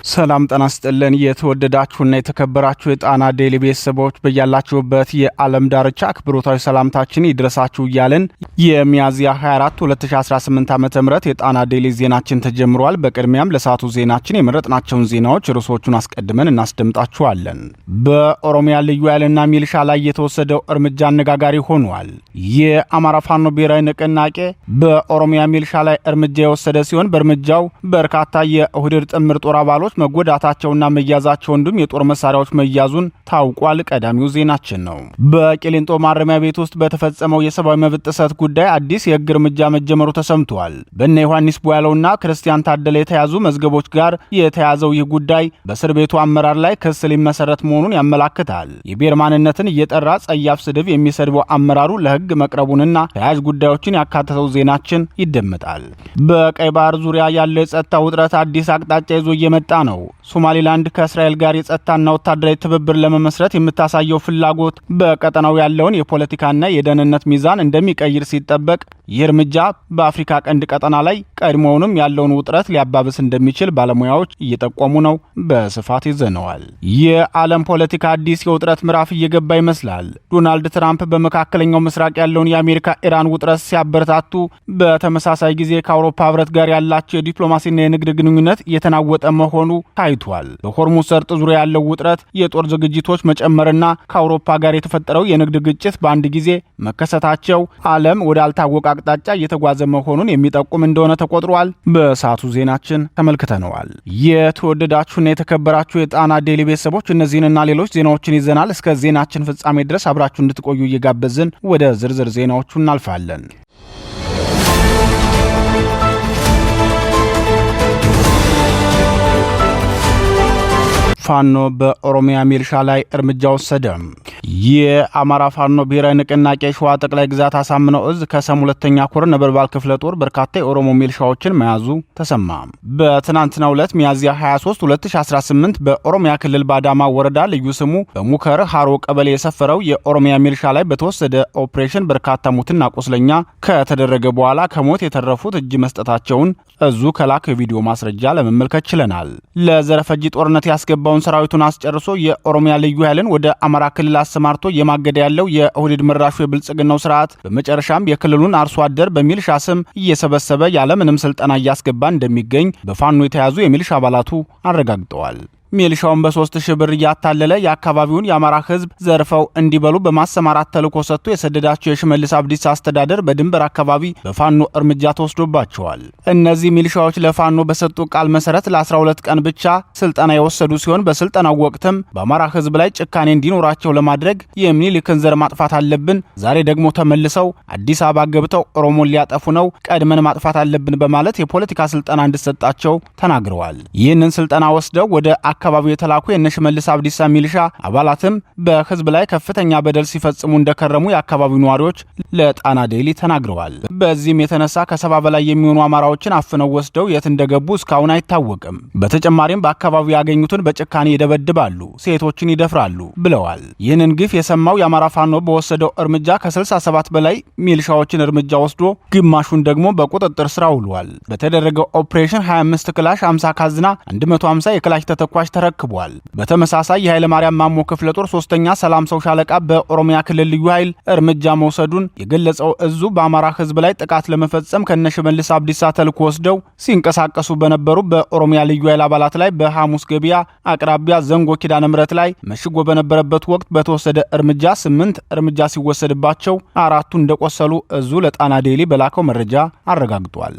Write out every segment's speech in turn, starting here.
ሰላም ጤና ይስጥልን የተወደዳችሁና የተከበራችሁ የጣና ዴሊ ቤተሰቦች በያላችሁበት የዓለም ዳርቻ አክብሮታዊ ሰላምታችን ይድረሳችሁ እያልን የሚያዝያ 24 2018 ዓ.ም የጣና ዴሊ ዜናችን ተጀምሯል። በቅድሚያም ለሰዓቱ ዜናችን የመረጥናቸውን ዜናዎች ርዕሶቹን አስቀድመን እናስደምጣችኋለን። በኦሮሚያ ልዩ ኃይልና ሚሊሻ ላይ የተወሰደው እርምጃ አነጋጋሪ ሆኗል። የአማራ ፋኖ ብሔራዊ ንቅናቄ በኦሮሚያ ሚሊሻ ላይ እርምጃ የወሰደ ሲሆን በእርምጃው በርካታ የኦህዴድ ጥምር ጦር አባሎች መጎዳታቸውና መያዛቸው እንዲሁም የጦር መሳሪያዎች መያዙን ታውቋል። ቀዳሚው ዜናችን ነው። በቂሊንጦ ማረሚያ ቤት ውስጥ በተፈጸመው የሰብአዊ መብት ጥሰት ጉዳይ አዲስ የሕግ እርምጃ መጀመሩ ተሰምቷል። በእነ ዮሐንስ ቧያለውና ክርስቲያን ታደለ የተያዙ መዝገቦች ጋር የተያዘው ይህ ጉዳይ በእስር ቤቱ አመራር ላይ ክስ ሊመሰረት መሆኑን ያመላክታል። የብሔር ማንነትን እየጠራ ጸያፍ ስድብ የሚሰድበው አመራሩ ለሕግ መቅረቡንና ተያያዥ ጉዳዮችን ያካተተው ዜናችን ይደመጣል። በቀይ ባህር ዙሪያ ያለው የጸጥታ ውጥረት አዲስ አቅጣጫ ይዞ እየመጣ ነው። ሶማሊላንድ ከእስራኤል ጋር የጸጥታና ወታደራዊ ትብብር ለመመስረት የምታሳየው ፍላጎት በቀጠናው ያለውን የፖለቲካና የደህንነት ሚዛን እንደሚቀይር ሲጠበቅ ይህ እርምጃ በአፍሪካ ቀንድ ቀጠና ላይ ቀድሞውንም ያለውን ውጥረት ሊያባብስ እንደሚችል ባለሙያዎች እየጠቆሙ ነው። በስፋት ይዘነዋል። የዓለም ፖለቲካ አዲስ የውጥረት ምዕራፍ እየገባ ይመስላል። ዶናልድ ትራምፕ በመካከለኛው ምስራቅ ያለውን የአሜሪካ ኢራን ውጥረት ሲያበረታቱ፣ በተመሳሳይ ጊዜ ከአውሮፓ ህብረት ጋር ያላቸው የዲፕሎማሲና የንግድ ግንኙነት እየተናወጠ መሆኑ ታይቷል። በሆርሙዝ ሰርጥ ዙሪያ ያለው ውጥረት፣ የጦር ዝግጅቶች መጨመርና ከአውሮፓ ጋር የተፈጠረው የንግድ ግጭት በአንድ ጊዜ መከሰታቸው ዓለም ወዳልታወቀ አቅጣጫ እየተጓዘ መሆኑን የሚጠቁም እንደሆነ ተቆጥሯል። በሰዓቱ ዜናችን ተመልክተነዋል። የተወደዳችሁና የተከበራችሁ የጣና ዴሊ ቤተሰቦች እነዚህንና ሌሎች ዜናዎችን ይዘናል። እስከ ዜናችን ፍጻሜ ድረስ አብራችሁ እንድትቆዩ እየጋበዝን ወደ ዝርዝር ዜናዎቹ እናልፋለን። ፋኖ በኦሮሚያ ሚሊሻ ላይ እርምጃ ወሰደ። የአማራ ፋኖ ብሔራዊ ንቅናቄ ሸዋ ጠቅላይ ግዛት አሳምነው እዝ ከሰም ሁለተኛ ኮር ነበልባል ክፍለ ጦር በርካታ የኦሮሞ ሚሊሻዎችን መያዙ ተሰማ። በትናንትናው ዕለት ሚያዝያ 23 2018 በኦሮሚያ ክልል ባዳማ ወረዳ ልዩ ስሙ በሙከር ሃሮ ቀበሌ የሰፈረው የኦሮሚያ ሚሊሻ ላይ በተወሰደ ኦፕሬሽን በርካታ ሙትና ቁስለኛ ከተደረገ በኋላ ከሞት የተረፉት እጅ መስጠታቸውን እዙ ከላከው የቪዲዮ ማስረጃ ለመመልከት ችለናል። ለዘረፈጂ ጦርነት ያስገባውን ሰራዊቱን አስጨርሶ የኦሮሚያ ልዩ ኃይልን ወደ አማራ ክልል አሰማርቶ የማገደ ያለው የኦህዴድ መራሹ የብልጽግናው ስርዓት በመጨረሻም የክልሉን አርሶ አደር በሚሊሻ ስም እየሰበሰበ ያለምንም ስልጠና እያስገባ እንደሚገኝ በፋኖ የተያዙ የሚሊሻ አባላቱ አረጋግጠዋል። ሚሊሻውን በ3000 ብር እያታለለ የአካባቢውን የአማራ ህዝብ ዘርፈው እንዲበሉ በማሰማራት ተልኮ ሰጥቶ የሰደዳቸው የሽመልስ አብዲሳ አስተዳደር በድንበር አካባቢ በፋኖ እርምጃ ተወስዶባቸዋል። እነዚህ ሚሊሻዎች ለፋኖ በሰጡ ቃል መሰረት ለ12 ቀን ብቻ ስልጠና የወሰዱ ሲሆን በስልጠናው ወቅትም በአማራ ህዝብ ላይ ጭካኔ እንዲኖራቸው ለማድረግ የሚኒሊክን ዘር ማጥፋት አለብን፣ ዛሬ ደግሞ ተመልሰው አዲስ አበባ ገብተው ኦሮሞን ሊያጠፉ ነው፣ ቀድመን ማጥፋት አለብን በማለት የፖለቲካ ስልጠና እንዲሰጣቸው ተናግረዋል። ይህንን ስልጠና ወስደው ወደ አካባቢው የተላኩ የሽመልስ አብዲሳ ሚሊሻ አባላትም በህዝብ ላይ ከፍተኛ በደል ሲፈጽሙ እንደከረሙ የአካባቢው ነዋሪዎች ለጣና ዴሊ ተናግረዋል። በዚህም የተነሳ ከ70 በላይ የሚሆኑ አማራዎችን አፍነው ወስደው የት እንደገቡ እስካሁን አይታወቅም። በተጨማሪም በአካባቢው ያገኙትን በጭካኔ ይደበድባሉ፣ ሴቶችን ይደፍራሉ ብለዋል። ይህንን ግፍ የሰማው የአማራ ፋኖ በወሰደው እርምጃ ከ67 በላይ ሚሊሻዎችን እርምጃ ወስዶ ግማሹን ደግሞ በቁጥጥር ስር አውሏል። በተደረገው ኦፕሬሽን 25 ክላሽ፣ 50 ካዝና፣ 150 የክላሽ ተተኳሽ ተረክቧል። በተመሳሳይ የኃይለ ማርያም ማሞ ክፍለ ጦር 3ኛ ሰላም ሰው ሻለቃ በኦሮሚያ ክልል ልዩ ኃይል እርምጃ መውሰዱን የገለጸው እዙ በአማራ ህዝብ ላይ ጥቃት ለመፈጸም ከነሽመልስ አብዲሳ ተልኮ ወስደው ሲንቀሳቀሱ በነበሩ በኦሮሚያ ልዩ ኃይል አባላት ላይ በሐሙስ ገበያ አቅራቢያ ዘንጎ ኪዳነ ምሕረት ላይ መሽጎ በነበረበት ወቅት በተወሰደ እርምጃ 8 እርምጃ ሲወሰድባቸው 4ቱ እንደቆሰሉ እዙ ለጣና ዴሊ በላከው መረጃ አረጋግጧል።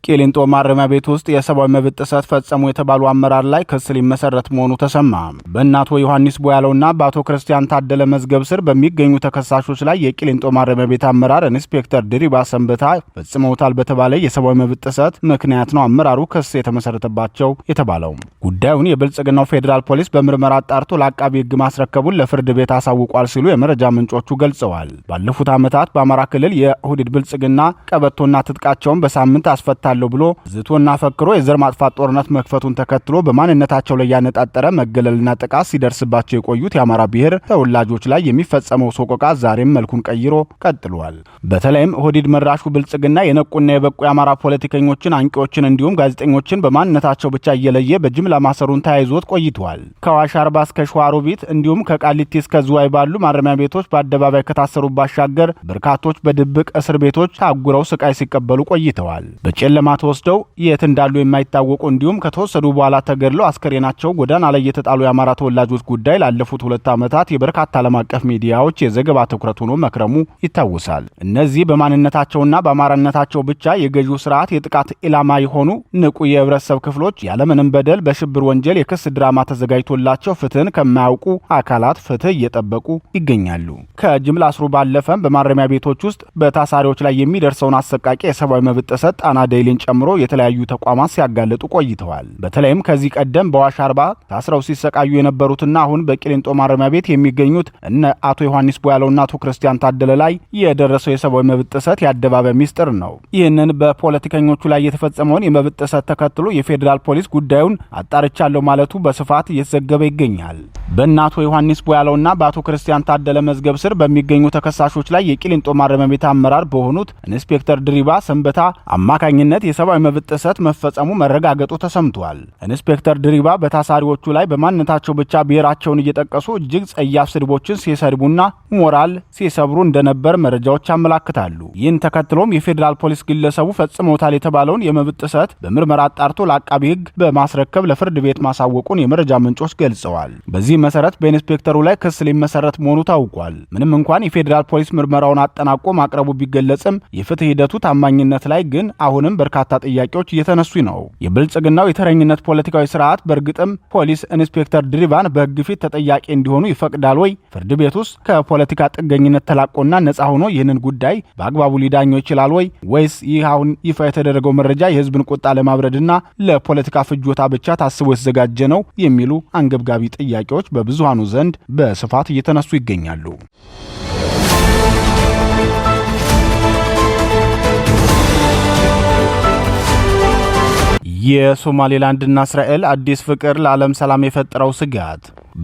ቂሊንጦ ማረሚያ ቤት ውስጥ የሰብአዊ መብት ጥሰት ፈጸሙ የተባሉ አመራር ላይ ክስ ሊመሰረት መሆኑ ተሰማ። በእናቶ ዮሐንስ ቧያለውና በአቶ ክርስቲያን ታደለ መዝገብ ስር በሚገኙ ተከሳሾች ላይ የቂሊንጦ ማረሚያ ቤት አመራር ኢንስፔክተር ድሪባ ሰንበታ ፈጽመውታል በተባለ የሰብአዊ መብት ጥሰት ምክንያት ነው አመራሩ ክስ የተመሰረተባቸው የተባለው። ጉዳዩን የብልጽግናው ፌዴራል ፖሊስ በምርመራ አጣርቶ ለአቃቢ ሕግ ማስረከቡን ለፍርድ ቤት አሳውቋል ሲሉ የመረጃ ምንጮቹ ገልጸዋል። ባለፉት ዓመታት በአማራ ክልል የኦህዴድ ብልጽግና ቀበቶና ትጥቃቸውን በሳምንት አስፈታል አጠፋለሁ ብሎ ዝቶና ፈክሮ የዘር ማጥፋት ጦርነት መክፈቱን ተከትሎ በማንነታቸው ላይ ያነጣጠረ መገለልና ጥቃት ሲደርስባቸው የቆዩት የአማራ ብሔር ተወላጆች ላይ የሚፈጸመው ሰቆቃ ዛሬም መልኩን ቀይሮ ቀጥሏል። በተለይም ኦህዴድ መራሹ ብልጽግና የነቁና የበቁ የአማራ ፖለቲከኞችን፣ አንቂዎችን እንዲሁም ጋዜጠኞችን በማንነታቸው ብቻ እየለየ በጅምላ ማሰሩን ተያይዞት ቆይቷል። ከአዋሽ አርባ እስከ ሸዋሮቢት እንዲሁም ከቃሊቲ እስከ ዝዋይ ባሉ ማረሚያ ቤቶች በአደባባይ ከታሰሩ ባሻገር በርካቶች በድብቅ እስር ቤቶች ታጉረው ስቃይ ሲቀበሉ ቆይተዋል። በጨለማ ተወስደው የት እንዳሉ የማይታወቁ እንዲሁም ከተወሰዱ በኋላ ተገድለው አስከሬናቸው ጎዳና ላይ የተጣሉ የአማራ ተወላጆች ጉዳይ ላለፉት 2 ዓመታት የበርካታ ዓለም አቀፍ ሚዲያዎች የዘገባ ትኩረት ሆኖ መክረሙ ይታወሳል። እነዚህ በማንነታቸውና በአማራነታቸው ብቻ የገዢው ስርዓት የጥቃት ኢላማ የሆኑ ንቁ የህብረተሰብ ክፍሎች ያለምንም በደል በሽብር ወንጀል የክስ ድራማ ተዘጋጅቶላቸው ፍትህን ከማያውቁ አካላት ፍትህ እየጠበቁ ይገኛሉ። ከጅምላ እስሩ ባለፈም በማረሚያ ቤቶች ውስጥ በታሳሪዎች ላይ የሚደርሰውን አሰቃቂ የሰብአዊ መብት ጥሰት ጣና ዴይሊን ጨምሮ የተለያዩ ተቋማት ሲያጋልጡ ቆይተዋል። በተለይም ከዚህ ቀደም በአዋሽ አርባ ታስረው ሲሰቃዩ የነበሩትና አሁን በቂሊንጦ ማረሚያ ቤት የሚገኙት እነ አቶ ዮሐንስ ቦያለውና አቶ ክርስቲያን ታደለ ላይ የደረሰው የሰብአዊ መብት ጥሰት የአደባባይ ሚስጥር ነው። ይህንን በፖለቲከኞቹ ላይ የተፈጸመውን የመብት ጥሰት ተከትሎ የፌዴራል ፖሊስ ጉዳዩን አጣርቻለሁ ማለቱ በስፋት እየተዘገበ ይገኛል። በእነ አቶ ዮሐንስ ቦያለውና በአቶ ክርስቲያን ታደለ መዝገብ ስር በሚገኙ ተከሳሾች ላይ የቂሊንጦ ማረሚያ ቤት አመራር በሆኑት ኢንስፔክተር ድሪባ ሰንበታ አማካኝነት የሰብአዊ መብት ጥሰት መፈጸሙ መረጋገጡ ተሰምቷል። ኢንስፔክተር ድሪባ በታሳሪዎቹ ላይ በማንነታቸው ብቻ ብሔራቸውን እየጠቀሱ እጅግ ጸያፍ ስድቦችን ሲሰድቡና ሞራል ሲሰብሩ እንደነበር መረጃዎች ያመላክታሉ። ይህን ተከትሎም የፌዴራል ፖሊስ ግለሰቡ ፈጽመውታል የተባለውን የመብት ጥሰት በምርመራ አጣርቶ ለአቃቢ ሕግ በማስረከብ ለፍርድ ቤት ማሳወቁን የመረጃ ምንጮች ገልጸዋል። በዚህ መሰረት በኢንስፔክተሩ ላይ ክስ ሊመሰረት መሆኑ ታውቋል። ምንም እንኳን የፌዴራል ፖሊስ ምርመራውን አጠናቆ ማቅረቡ ቢገለጽም የፍትህ ሂደቱ ታማኝነት ላይ ግን አሁንም በርካታ ጥያቄዎች እየተነሱ ነው። የብልጽግናው የተረኝነት ፖለቲካዊ ስርዓት በእርግጥም ፖሊስ ኢንስፔክተር ድሪባን በሕግ ፊት ተጠያቂ እንዲሆኑ ይፈቅዳል ወይ? ፍርድ ቤት ውስጥ ከፖለቲካ ጥገኝነት ተላቆና ነጻ ሆኖ ይህንን ጉዳይ በአግባቡ ሊዳኘው ይችላል ወይ? ወይስ ይህ አሁን ይፋ የተደረገው መረጃ የህዝብን ቁጣ ለማብረድና ለፖለቲካ ፍጆታ ብቻ ታስቦ የተዘጋጀ ነው? የሚሉ አንገብጋቢ ጥያቄዎች በብዙሃኑ ዘንድ በስፋት እየተነሱ ይገኛሉ። የሶማሌላንድና እስራኤል አዲስ ፍቅር ለዓለም ሰላም የፈጠረው ስጋት።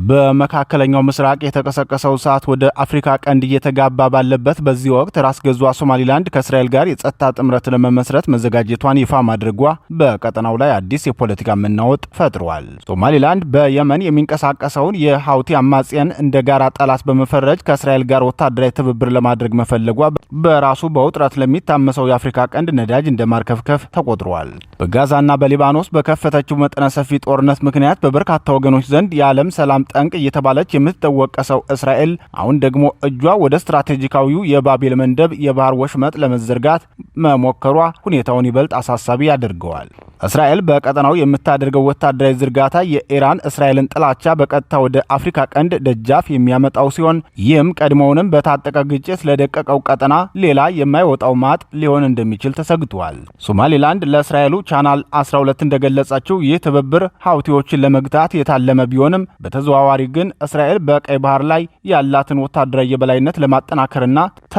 በመካከለኛው ምስራቅ የተቀሰቀሰው እሳት ወደ አፍሪካ ቀንድ እየተጋባ ባለበት በዚህ ወቅት ራስ ገዟ ሶማሊላንድ ከእስራኤል ጋር የጸጥታ ጥምረት ለመመስረት መዘጋጀቷን ይፋ ማድረጓ በቀጠናው ላይ አዲስ የፖለቲካ መናወጥ ፈጥሯል። ሶማሊላንድ በየመን የሚንቀሳቀሰውን የሀውቲ አማጽያን እንደ ጋራ ጠላት በመፈረጅ ከእስራኤል ጋር ወታደራዊ ትብብር ለማድረግ መፈለጓ በራሱ በውጥረት ለሚታመሰው የአፍሪካ ቀንድ ነዳጅ እንደ ማርከፍከፍ ተቆጥሯል። በጋዛና በሊባኖስ በከፈተችው መጠነ ሰፊ ጦርነት ምክንያት በበርካታ ወገኖች ዘንድ የዓለም ሰላም ጠንቅ እየተባለች የምትጠወቀሰው እስራኤል አሁን ደግሞ እጇ ወደ ስትራቴጂካዊው የባቤል መንደብ የባህር ወሽመጥ ለመዘርጋት መሞከሯ ሁኔታውን ይበልጥ አሳሳቢ ያደርገዋል። እስራኤል በቀጠናው የምታደርገው ወታደራዊ ዝርጋታ የኢራን እስራኤልን ጥላቻ በቀጥታ ወደ አፍሪካ ቀንድ ደጃፍ የሚያመጣው ሲሆን ይህም ቀድሞውንም በታጠቀ ግጭት ለደቀቀው ቀጠና ሌላ የማይወጣው ማጥ ሊሆን እንደሚችል ተሰግቷል። ሶማሊላንድ ለእስራኤሉ ቻናል 12 እንደገለጸችው ይህ ትብብር ሀውቲዎችን ለመግታት የታለመ ቢሆንም በተዘዋዋሪ ግን እስራኤል በቀይ ባህር ላይ ያላትን ወታደራዊ የበላይነት ለማጠናከርና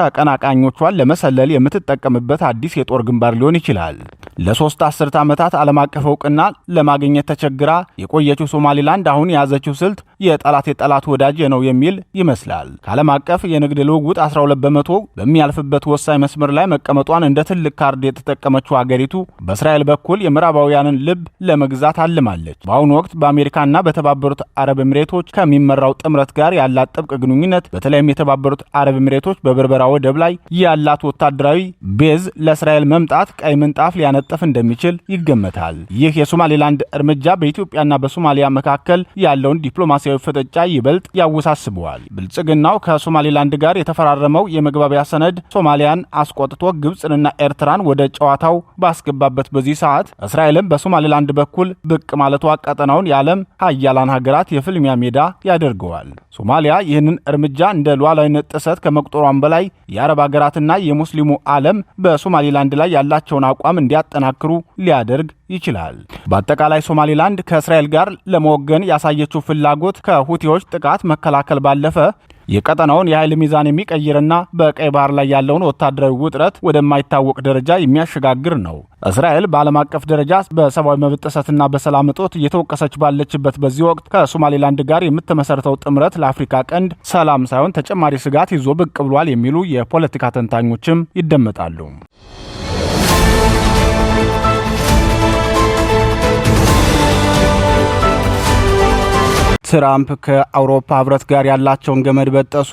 ተቀናቃኞቿን ለመሰለል የምትጠቀምበት አዲስ የጦር ግንባር ሊሆን ይችላል። ለ3 አስርት ዓመታት ዓለም አቀፍ እውቅና ለማግኘት ተቸግራ የቆየችው ሶማሊላንድ አሁን የያዘችው ስልት የጠላት ወዳጅ ነው የሚል ይመስላል። ከዓለም አቀፍ የንግድ ልውውጥ 12 በመቶ በሚያልፍበት ወሳኝ መስመር ላይ መቀመጧን እንደ ትልቅ ካርድ የተጠቀመችው ሀገሪቱ በእስራኤል በኩል የምዕራባውያንን ልብ ለመግዛት አልማለች። በአሁኑ ወቅት በአሜሪካና በተባበሩት አረብ ኤምሬቶች ከሚመራው ጥምረት ጋር ያላት ጥብቅ ግንኙነት በተለይም የተባበሩት አረብ ኤምሬቶች በበርበራ ወደብ ላይ ያላት ወታደራዊ ቤዝ ለእስራኤል መምጣት ቀይ ምንጣፍ ሊያነጥፍ እንደሚችል ይገመታል። ይህ የሶማሌላንድ እርምጃ በኢትዮጵያና በሶማሊያ መካከል ያለውን ዲፕሎማሲያዊ ፍጥጫ ይበልጥ ያወሳስበዋል። ብልጽግናው ከሶማሌላንድ ጋር የተፈራረመው የመግባቢያ ሰነድ ሶማሊያን አስቆጥቶ ግብፅንና ኤርትራን ወደ ጨዋታው ባስገባበት በዚህ ሰዓት እስራኤልም በሶማሌላንድ በኩል ብቅ ማለቷ ቀጠናውን የዓለም ሀያላን ሀገራት የፍልሚያ ሜዳ ያደርገዋል። ሶማሊያ ይህንን እርምጃ እንደ ሉዓላዊነት ጥሰት ከመቁጠሯም በላይ የአረብ ሀገራትና የሙስሊሙ ዓለም በሶማሌላንድ ላይ ያላቸውን አቋም እንዲያጠ እንዲያጠናክሩ ሊያደርግ ይችላል። በአጠቃላይ ሶማሊላንድ ከእስራኤል ጋር ለመወገን ያሳየችው ፍላጎት ከሁቲዎች ጥቃት መከላከል ባለፈ የቀጠናውን የኃይል ሚዛን የሚቀይርና በቀይ ባህር ላይ ያለውን ወታደራዊ ውጥረት ወደማይታወቅ ደረጃ የሚያሸጋግር ነው። እስራኤል በዓለም አቀፍ ደረጃ በሰብአዊ መብት ጥሰትና በሰላም እጦት እየተወቀሰች ባለችበት በዚህ ወቅት ከሶማሌላንድ ጋር የምትመሰርተው ጥምረት ለአፍሪካ ቀንድ ሰላም ሳይሆን ተጨማሪ ስጋት ይዞ ብቅ ብሏል የሚሉ የፖለቲካ ተንታኞችም ይደመጣሉ። ትራምፕ ከአውሮፓ ህብረት ጋር ያላቸውን ገመድ በጠሱ።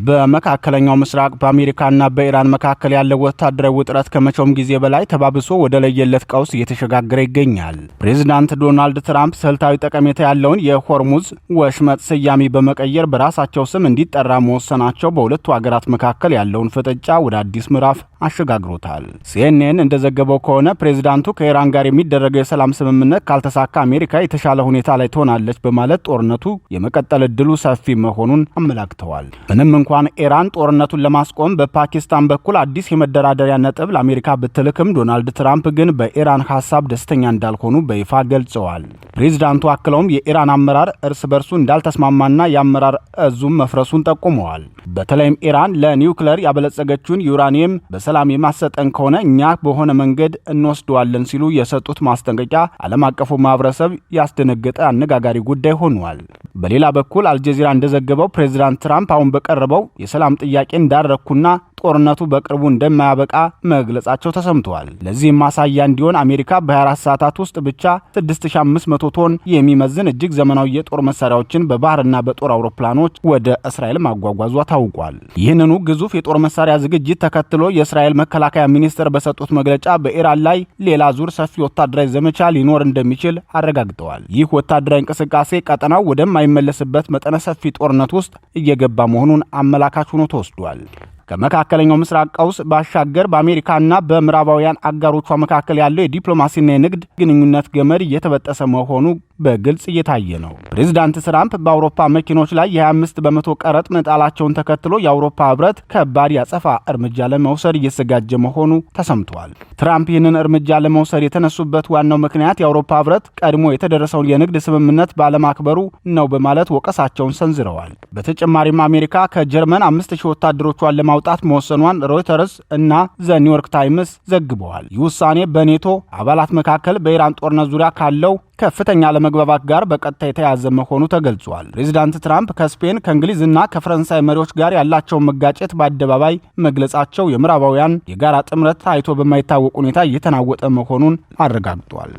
በመካከለኛው ምስራቅ በአሜሪካና በኢራን መካከል ያለው ወታደራዊ ውጥረት ከመቼውም ጊዜ በላይ ተባብሶ ወደ ለየለት ቀውስ እየተሸጋገረ ይገኛል። ፕሬዚዳንት ዶናልድ ትራምፕ ስልታዊ ጠቀሜታ ያለውን የሆርሙዝ ወሽመጥ ስያሜ በመቀየር በራሳቸው ስም እንዲጠራ መወሰናቸው በሁለቱ ሀገራት መካከል ያለውን ፍጥጫ ወደ አዲስ ምዕራፍ አሸጋግሮታል። ሲኤንኤን እንደዘገበው ከሆነ ፕሬዚዳንቱ ከኢራን ጋር የሚደረገው የሰላም ስምምነት ካልተሳካ አሜሪካ የተሻለ ሁኔታ ላይ ትሆናለች በማለት ጦርነቱ የመቀጠል እድሉ ሰፊ መሆኑን አመላክተዋል። ምንም እንኳን ኢራን ጦርነቱን ለማስቆም በፓኪስታን በኩል አዲስ የመደራደሪያ ነጥብ ለአሜሪካ ብትልክም ዶናልድ ትራምፕ ግን በኢራን ሐሳብ ደስተኛ እንዳልሆኑ በይፋ ገልጸዋል። ፕሬዚዳንቱ አክለውም የኢራን አመራር እርስ በርሱ እንዳልተስማማና የአመራር እዙም መፍረሱን ጠቁመዋል። በተለይም ኢራን ለኒውክለር ያበለጸገችውን ዩራኒየም በሰላም የማሰጠን ከሆነ እኛ በሆነ መንገድ እንወስደዋለን ሲሉ የሰጡት ማስጠንቀቂያ ዓለም አቀፉ ማህበረሰብ ያስደነገጠ አነጋጋሪ ጉዳይ ሆኗል። በሌላ በኩል አልጀዚራ እንደዘገበው ፕሬዚዳንት ትራምፕ አሁን በቀረበው የሰላም ጥያቄ እንዳረኩና ጦርነቱ በቅርቡ እንደማያበቃ መግለጻቸው ተሰምተዋል። ለዚህም ማሳያ እንዲሆን አሜሪካ በ24 ሰዓታት ውስጥ ብቻ 6500 ቶን የሚመዝን እጅግ ዘመናዊ የጦር መሳሪያዎችን በባህርና በጦር አውሮፕላኖች ወደ እስራኤል ማጓጓዟ ታውቋል። ይህንኑ ግዙፍ የጦር መሳሪያ ዝግጅት ተከትሎ የእስራኤል መከላከያ ሚኒስትር በሰጡት መግለጫ በኢራን ላይ ሌላ ዙር ሰፊ ወታደራዊ ዘመቻ ሊኖር እንደሚችል አረጋግጠዋል። ይህ ወታደራዊ እንቅስቃሴ ቀጠናው ወደማይመለስበት መጠነ ሰፊ ጦርነት ውስጥ እየገባ መሆኑን አመላካች ሆኖ ተወስዷል። ከመካከለኛው ምስራቅ ቀውስ ባሻገር በአሜሪካና በምዕራባውያን አጋሮቿ መካከል ያለው የዲፕሎማሲና የንግድ ግንኙነት ገመድ እየተበጠሰ መሆኑ በግልጽ እየታየ ነው። ፕሬዚዳንት ትራምፕ በአውሮፓ መኪኖች ላይ የ25 በመቶ ቀረጥ መጣላቸውን ተከትሎ የአውሮፓ ህብረት ከባድ ያጸፋ እርምጃ ለመውሰድ እየተዘጋጀ መሆኑ ተሰምቷል። ትራምፕ ይህንን እርምጃ ለመውሰድ የተነሱበት ዋናው ምክንያት የአውሮፓ ህብረት ቀድሞ የተደረሰውን የንግድ ስምምነት ባለማክበሩ ነው በማለት ወቀሳቸውን ሰንዝረዋል። በተጨማሪም አሜሪካ ከጀርመን 5000 ወታደሮቿን ለማውጣት መወሰኗን ሮይተርስ እና ዘ ኒውዮርክ ታይምስ ዘግበዋል። ይህ ውሳኔ በኔቶ አባላት መካከል በኢራን ጦርነት ዙሪያ ካለው ከፍተኛ ለመግባባት ጋር በቀጥታ የተያዘ መሆኑ ተገልጿል። ፕሬዚዳንት ትራምፕ ከስፔን ከእንግሊዝና ከፈረንሳይ መሪዎች ጋር ያላቸውን መጋጨት በአደባባይ መግለጻቸው የምዕራባውያን የጋራ ጥምረት ታይቶ በማይታወቅ ሁኔታ እየተናወጠ መሆኑን አረጋግጧል።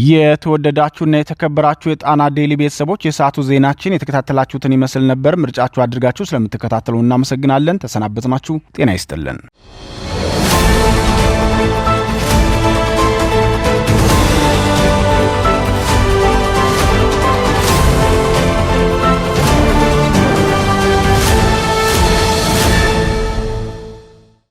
የተወደዳችሁና የተከበራችሁ የጣና ዴይሊ ቤተሰቦች የሰዓቱ ዜናችን የተከታተላችሁትን ይመስል ነበር። ምርጫችሁ አድርጋችሁ ስለምትከታተሉ እናመሰግናለን። ተሰናበትናችሁ። ጤና ይስጥልን።